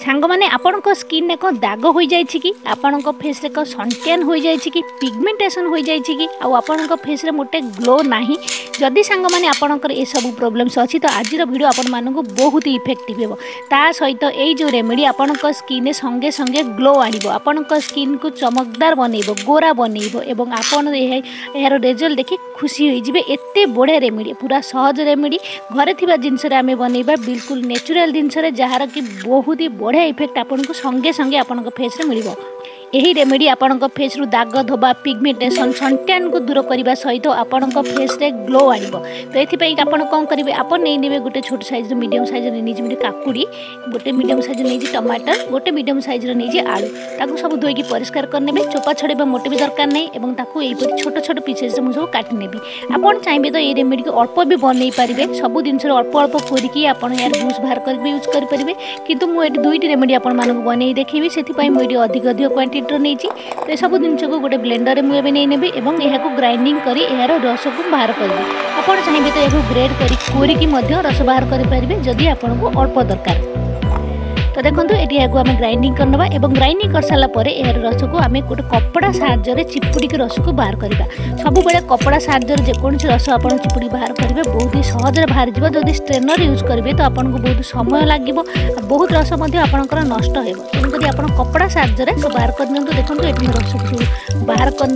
सांग मैंने आपण स्किन एक दाग हो जाए कि आपण फेस एक सनटैन हो जाए कि पिगमेंटेशन हो जाए कि आपण फेस रे मोटे ग्लो नहीं जदि सांग मैंने आपंकर ये सब प्रोब्लेम्स अच्छी तो आज वीडियो आपण मानक बहुत इफेक्टिव हो ता सहित यही जो रेमेडी आपण स्किन संगे संगे ग्लो आनिबो आपण स्किन को चमकदार बनइबो गोरा बनइबो एवं आपण यार रिजल्ट देखि खुशी हो जिवे एते बढ़िया रेमेडी पूरा सहज रेमेडी घरे थिबा जिनस रे आमे बनइबा बिल्कुल नेचुरल जिनस रे जहार कि बहुत ही बढ़िया इफेक्ट आपन को संगे संगे आपन को फेस रे मिलिबो। यही रेमेडी आपण फेस रु दाग धोबा पिगमेंटेशन सनटैन को दूर करने सहित आपण फेस रे ग्लो आनिबो। तो एथिपई आपण कौन करेंगे आपण नहीं नेबे गोटे छोट साइज मीडियम साइज रे नहीं काकुड़ी गोटे मीडियम साइज नहीं टमाटर गोटे मीडियम साइज रे नहीं आलू ताकू सब धोईकी परिष्कार करने चोपा छड़ेबा मोटे भी दरकार नहीं एवं ताकू एपरी छोट छोट पीसेस रे सब काटि नेबी। आपण चाहिए तो ये रेमेडी को अल्प भी बनई पारिबे सब जिनस अल्प अल्प करके आपण यार जूस बाहर कर यूज कर पारिबे किंतु मु एटी दुईटी रेमेडी आपण मानक बनई देखिबी सेथिपई मु एटी अधिक अधिक क्वांटिटी नहीं तो सब जिनस को गोटे ब्लेंडर में नहीं नेबी एवं यह ग्राइंडिंग करी यार रस को बाहर करेंगे। आप चाहिए तो यह ग्रेड करी रस बाहर करेंगे जदि आपको अल्प दरकार। तो देखो ये आम ग्राइंडिंग करना एवं ग्राइंडिंग कर सारापर यार रस को आम गोटे कपड़ा साहाय्य चिपुड़ी रस को बाहर करवा सब बड़े कपड़ा साहाय्य जेकोसी रस आप चिपुड़ी बाहर करेंगे बहुत ही सहज बाहर जाए जदि स्ट्रेनर यूज करेंगे तो आपको बहुत समय लगे बहुत रस आपंकर नष्ट हो तेणुक आप कपड़ा साहाय्य बाहर कर देखो ये रस को बाहर कर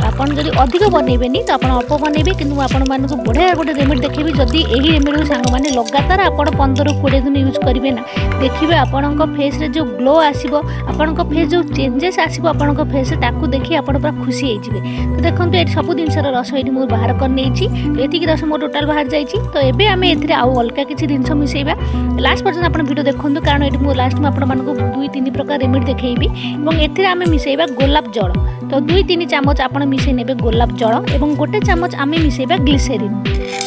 आपड़ जब अधिक बनइबे तो आप अल्प बनइबे कि आपको बढ़िया गोटे रेमेडी देखेबी जदि यही रेमेडी सांग मैंने लगातार आप 15-20 दिन यूज करेंगे ना देखिए आपण फेस रे जो ग्लो आसीबो आपण फेस जो चेंजेस आसीबो आपण फेस ताकू देखि आपण पूरा खुशी हो जिवे। तो देखंतु ए सब जिनसर रस ये मु बाहर कर नेछि तो एतिक रस मो टोटल बाहर जाइछि। तो एबे आमे एथिरे आउ अलका किछि जिनस मिसेइबा लास्ट पर्यंत आपण वीडियो देखंतु कारण एठी मु लास्ट में आपण मानको 2-3 प्रकार रेमेडी देखैबी एवं एथिरे आमे मिसेइबा गोलाप जल तो 2-3 चामच आपण मिसेइ नेबे गोलाप जल एवं गोटे चामच आमे मिसेइबा ग्लिसरीन।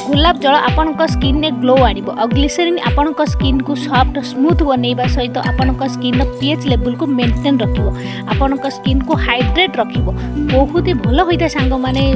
गोलाप जल आपण स्किन ने ग्लो आनिबो और ग्लिसरीन आपण स्किन को सॉफ्ट स्मूथ बनइबा सहित आपण स्किन पीएच लेवल को मेंटेन रखिबो आपण स्किन को हाइड्रेट रखिबो बहुत ही भल होइता सांग माने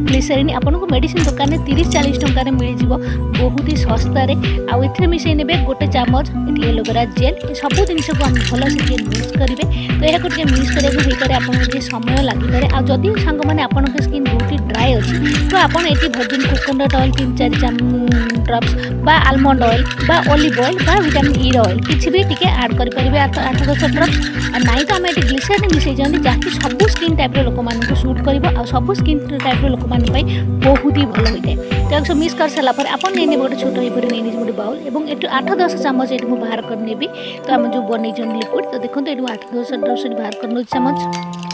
ग्लिसरीन आपण को मेडिसिन दुकान में 30-40 टंका रे मिल जिवो बहुत ही सस्ता रे आ एथरे मिसै नेबे गोटे चामच एटी एलोवेरा जेल सब जिनस को हम भल से मिक्स करिवे। तो एहा को मिक्स करे को हेकरे आपण जे समय लागि पारे आ जदी सांग माने आपण के स्किन बहुत ही ड्राई अछि तो आपण eighty virgin coconut oil 3-4 drops बा आलमंड ऑयल बा ऑलिव ऑयल बा विटामिन ई ऑयल किछि भी टिके ऐड कर परिबे 8-10 ड्रॉप्स नाइ तो आम ये ग्लिसरीन मिसै जंदी जाकि सब स्किन टाइप लोक मान सूट कर सब स्किन टाइप लोक मान बहुत ही भल होता है। तो मिक्स कर सारा पर आप नहीं गोटे छोट हो गोटे बाउल और ये 8-10 चामच ये बाहर कर नेबी। तो आम जो बन लिक्विड तो देखो ये 8-10 ड्रॉप्स बाहर कर चामच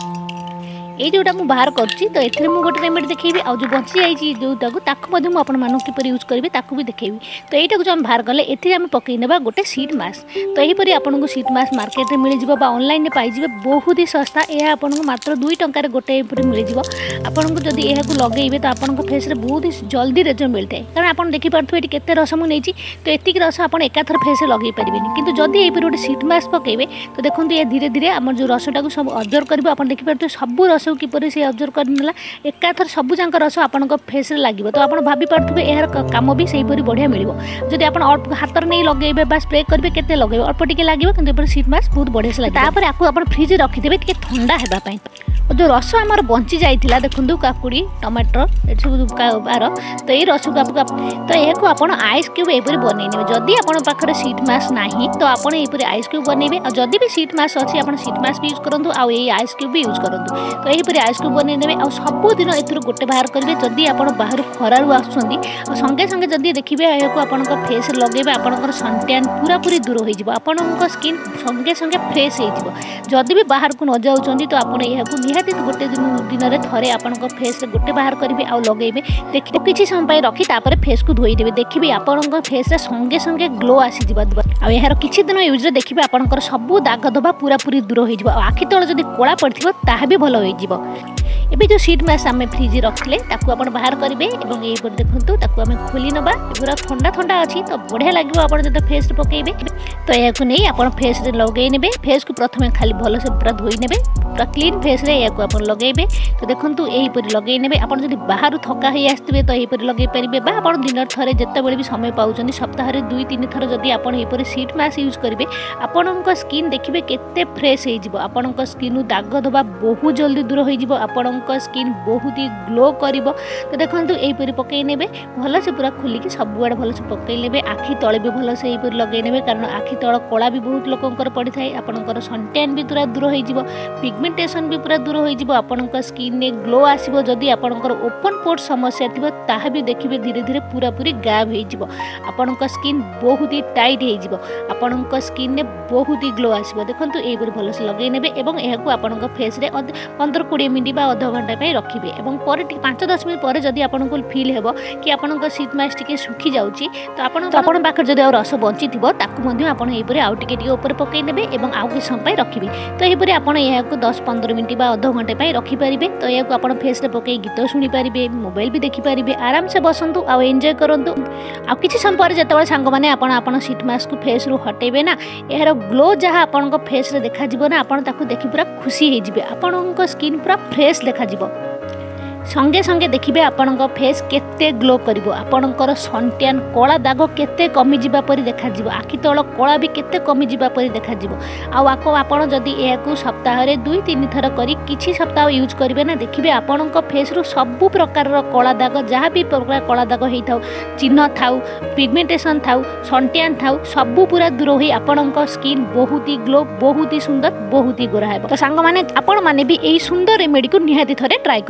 ये जोटा मुझे बाहर करुच्ची तो ये गोटे रेमेडी देखेबी आ जो बची जाइए जोटा आपपर यूज करेंगे ताकू भी देखेबी। तो यहीटा को जो हम बाहर कले ये पकई ना गोटे सीट मास्क तो यहीपरी आपको सीट मास्क मार्केट में मिल जाए ऑनलाइन पाइबे बहुत ही सस्ता यह आपको मात्र 2 टंकार गोटे मिल जाए। आपको जब यह लगे तो आपको फेस रे बहुत ही जल्दी रिजल्ट मिलता है कारण आप देखिपे ये केते रस मुझे तो एतिक रस आप एकाथर फेस लगे पारे कि जदि यहीपरी गोटे सीट मास्क पकईबे तो देखो ये धीरे धीरे आम जो रसटा को सब अब्जर्व कर आप देखिपे सब रस किपर से अब्जर्व करनेला एकाथर सब जाक रस आपण फेस रे लगे तो आप भाभी पारे यार काम भी से बढ़िया मिल जब आप अल्प हाथ नहीं लगे बा स्प्रे करेंगे केते लगे अल्प टिके लगे कि सीट मास्क बहुत बढ़िया से लगे आपको फ्रिज रखिदे टे ठंडा होगापी जो रस आमर बंची जाइला देखो काकुड़ी टमाटर ये सब बार तो ये रस को तो यह आप आइस क्यूब यहपरी बनईने जदि आप सीट मास्क ना तो आप यहपरी आइस क्यूब बनइबे और जदि भी सीट मास्क अच्छी आप सीट मास्क भी यूज करूँ आ आइस क्यूब भी यूज करूँ तो यहपरी आइस क्यूब बनईने आ सबुदिन ए गोटे बाहर करेंगे जदि आप बाहर खरारू आसुँच संगे संगे जदि देखिए यह आप फेस लगे आप सनटैन पूरा पूरी दूर हो आप स्किन संगे संगे फ्रेश होदी भी बाहर को न जाऊँच तो आप निहाती गोटे दिन में थे आपण फेस गोटे बाहर करेंगे आ लगे देखिए किसी समय रखी फेस को धोईदेवे देखिए आपण फेस संगे संगे ग्लो आसी यार किसी दिन यूज देखिए आपंकर सब दाग धोबा पूरा पूरी दूर हो आखि तल जब कला पड़ो ता भी भल हो। एबे जो शीट मास्क आम फ्रिज रखिले ताकू आपण बाहर करेंगे और ये देखो ताकू आम खोली नवा पूरा ठंडा ठंडा अच्छी तो बढ़िया लगे आप जो फेस पकेबे तो यह नहीं आप फेस लगे ने फेस को प्रथम खाली भल से पूरा धोई ने पूरा क्लीन फेस आप लगेबे तो देखो यहीपर लगे ने आप बाहर थका हो आसते तो यहीपर लगे पारे आप दिन थे जिते भी समय पाँच सप्ताह 2-3 थर जदि आप शीट मास्क यूज करेंगे आपण स्किन देखिए केते फ्रेश हो स्किन दाग धोबा बहुत जल्दी दूर हो आपण स्किन बहुत ही ग्लो कर तो देखो यहीपर पकई ने भल से पूरा खोलिकी सबुआड़े भल से पकई ने आखि तले भी भल से यहीपर लगे ने कारण आखि तल कला भी बहुत लोकंर पड़ी थाए आपंकर सनटैन भी पूरा दूर हो पिगमेंटेशन भी पूरा दूर हो आपण स्किन ने ग्लो आसो जदि आपंकर ओपन पोर्ट समस्या थी ताहा भी देखिए धीरे धीरे पूरा पूरी गायब हो आपण स्किन बहुत ही टाइट हो आपण स्किन ने बहुत ही ग्लो आसो देखो यहीपर भल से लगे ने आपण फेस 15-20 मिनट अध घंटा रखिए और 5-10 मिनट पर जदि आपको फिल हे कि आपन शीट मास्क टिके सुखी जाउची तो आपन पाखर जदि रस बंची थी आपड़ यहीपर आउ टिके ऊपर पकई ने आउ कि समय रखिए तो यहीपर आपड़ यह 10-15 मिनट अध घंटे रखिपारे तो यह आप फेस पकई गीत शुणी पारे मोबाइल भी देखिपारे आराम से बसतु आउ एंजॉय करंतु आ किछि समय पर जतबे सांग माने आपन शीट मास्क को फेस रु हटेबे ना यार ग्लो जहाँ आपन फेस रे देखा जिवो ना आपन ताकू देखि पूरा खुशी हे जिवे आपन स्किन पूरा फ्रेश देखा जिवो संगे संगे देखिए आपण फेस केते ग्लो करिवो आपणकर सनटैन कला दाग केते कमी जिबा परि देखा जिवो आखि तल कला भी केते कमी जिबा परि देखा जिवो आपण जदि एहाकू सप्ताह रे 2-3 थर करी किछि सप्ताह यूज करिवे ना देखिए आपण फेस रु सब प्रकार कला दाग जहाँ भी प्रकार कला दाग हेई थाउ चिन्ह थाउ पिगमेंटेशन थाउ सनटैन थाउ सब पूरा दूर होई आपण स्किन बहुत ही ग्लो बहुत ही सुंदर बहुत ही गोरा हेबो तो सांग माने आपण माने भी एई सुंदर रेमेडी को निहाती थरे ट्राई